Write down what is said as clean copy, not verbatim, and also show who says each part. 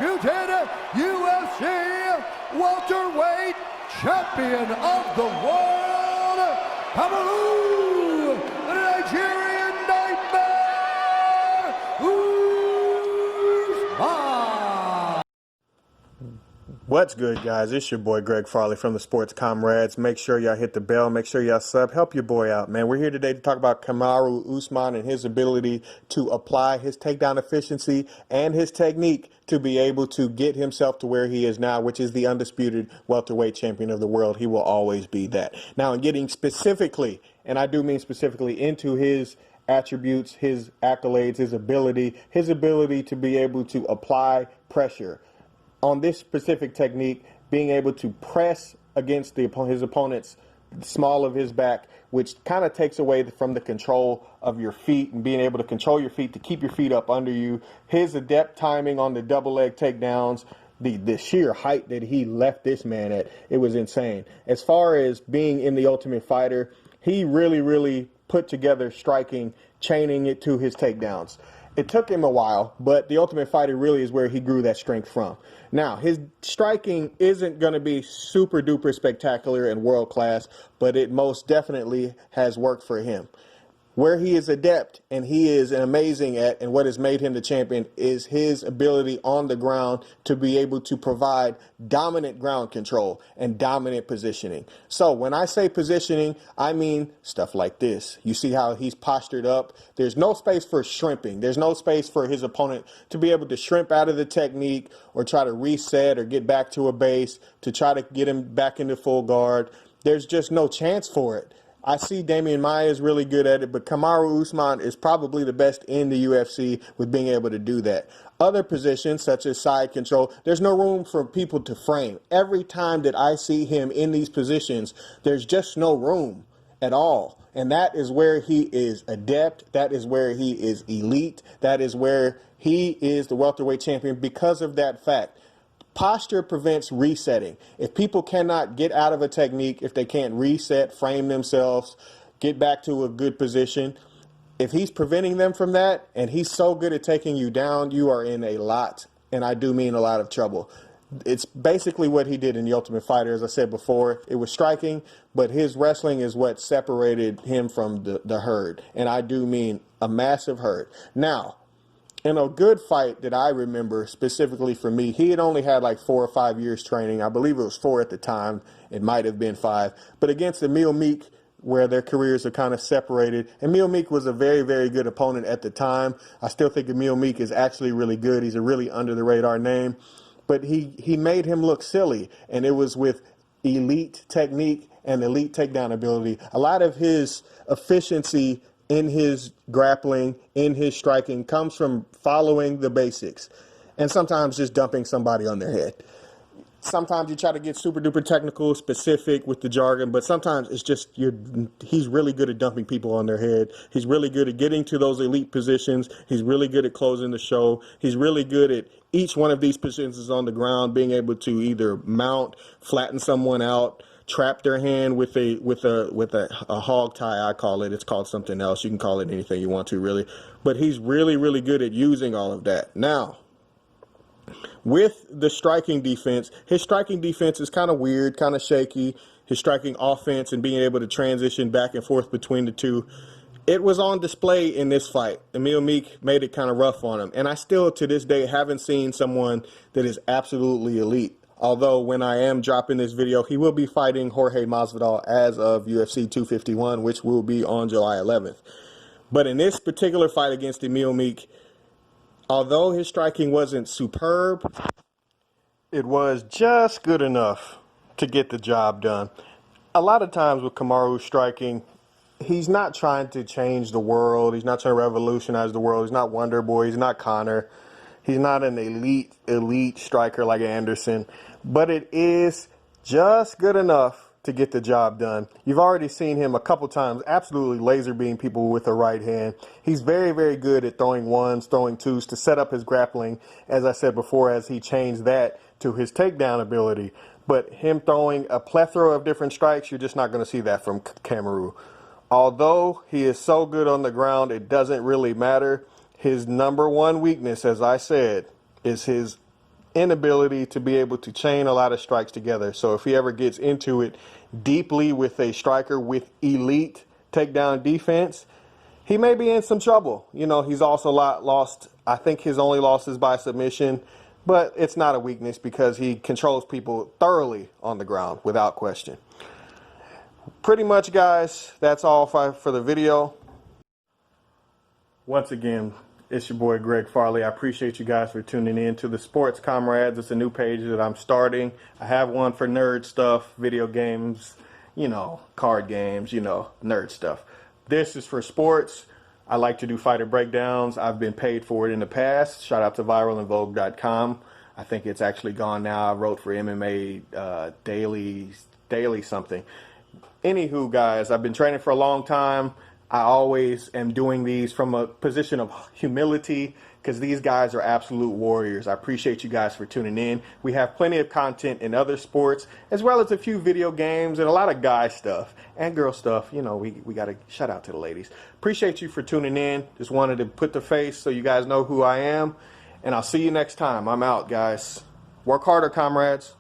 Speaker 1: undisputed UFC welterweight champion of the world, Kamaru, the Nigerian Nightmare, Usman.
Speaker 2: What's good, guys? It's your boy Greg Farley from the Sports Comrades. Make sure y'all hit the bell. Make sure y'all sub. Help your boy out, man. We're here today to talk about Kamaru Usman and his ability to apply his takedown efficiency and his technique to be able to get himself to where he is now, which is the undisputed welterweight champion of the world. He will always be that. Now, in getting specifically, and I do mean specifically, into his attributes, his accolades, his ability to be able to apply pressure on this specific technique, being able to press against his opponent's small of his back, which kind of takes away from the control of your feet and being able to control your feet to keep your feet up under you. His adept timing on the double leg takedowns, the sheer height that he left this man at, it was insane. As far as being in the Ultimate Fighter, he really put together striking, chaining it to his takedowns. It took him a while, but the Ultimate Fighter really is where he grew that strength from. Now, his striking isn't going to be super duper spectacular and world class, but it most definitely has worked for him. Where he is adept and he is amazing at, and what has made him the champion, is his ability on the ground to be able to provide dominant ground control and dominant positioning. So when I say positioning, I mean stuff like this. You see how he's postured up? There's no space for shrimping. There's no space for his opponent to be able to shrimp out of the technique or try to reset or get back to a base to try to get him back into full guard. There's just no chance for it. I see Damian Maia is really good at it, but Kamaru Usman is probably the best in the UFC with being able to do that. Other positions, such as side control, there's no room for people to frame. Every time that I see him in these positions, there's just no room at all. And that is where he is adept. That is where he is elite. That is where he is the welterweight champion because of that fact. Posture prevents resetting. If people cannot get out of a technique, if they can't reset, frame themselves, get back to a good position, if he's preventing them from that, and he's so good at taking you down, you are in a lot, and I do mean a lot of trouble. It's basically what he did in the Ultimate Fighter. As I said before, it was striking, but his wrestling is what separated him from the herd, and I do mean a massive herd. Now, in a good fight that I remember specifically for me, he had only had like 4 or 5 years training. I believe it was 4 at the time. It might have been 5. But against Emil Meek, where their careers are kind of separated, Emil Meek was a very good opponent at the time. I still think Emil Meek is actually really good. He's a really under-the-radar name. But he made him look silly, and it was with elite technique and elite takedown ability. A lot of his efficiency in his grappling, in his striking, comes from following the basics and sometimes just dumping somebody on their head. Sometimes you try to get super duper technical, specific with the jargon, but sometimes it's just he's really good at dumping people on their head. He's really good at getting to those elite positions. He's really good at closing the show. He's really good at each one of these positions on the ground, being able to either mount, flatten someone out, trap their hand with a hog tie, I call it. It's called something else. You can call it anything you want to, really. But he's really good at using all of that. Now, with the striking defense, his striking defense is kind of weird, kind of shaky. His striking offense and being able to transition back and forth between the two, it was on display in this fight. Emil Meek made it kind of rough on him. And I still, to this day, haven't seen someone that is absolutely elite. Although when I am dropping this video, he will be fighting Jorge Masvidal as of UFC 251, which will be on July 11th. But in this particular fight against Emil Meek, although his striking wasn't superb, it was just good enough to get the job done. A lot of times with Kamaru's striking, he's not trying to change the world. He's not trying to revolutionize the world. He's not Wonder Boy. He's not Connor. He's not an elite striker like Anderson, but it is just good enough to get the job done. You've already seen him a couple times absolutely laser beam people with the right hand. He's very good at throwing ones, throwing twos to set up his grappling, as I said before, as he changed that to his takedown ability. But him throwing a plethora of different strikes, you're just not going to see that from Kamaru. Although he is so good on the ground, it doesn't really matter. His number one weakness, as I said, is his inability to be able to chain a lot of strikes together. So if he ever gets into it deeply with a striker with elite takedown defense, he may be in some trouble. You know, he's also lost, I think his only loss is by submission, but it's not a weakness because he controls people thoroughly on the ground without question. Pretty much, guys, that's all for the video. Once again, it's your boy Greg Farley. I appreciate you guys for tuning in to the Sports Comrades. It's a new page that I'm starting. I have one for nerd stuff, video games, you know, card games, you know, nerd stuff. This is for sports. I like to do fighter breakdowns. I've been paid for it in the past. Shout out to ViralInVogue.com. I think it's actually gone now. I wrote for MMA Daily something. Anywho, guys, I've been training for a long time. I always am doing these from a position of humility because these guys are absolute warriors. I appreciate you guys for tuning in. We have plenty of content in other sports, as well as a few video games and a lot of guy stuff and girl stuff. You know, we got to shout out to the ladies. Appreciate you for tuning in. Just wanted to put the face so you guys know who I am. And I'll see you next time. I'm out, guys. Work harder, comrades.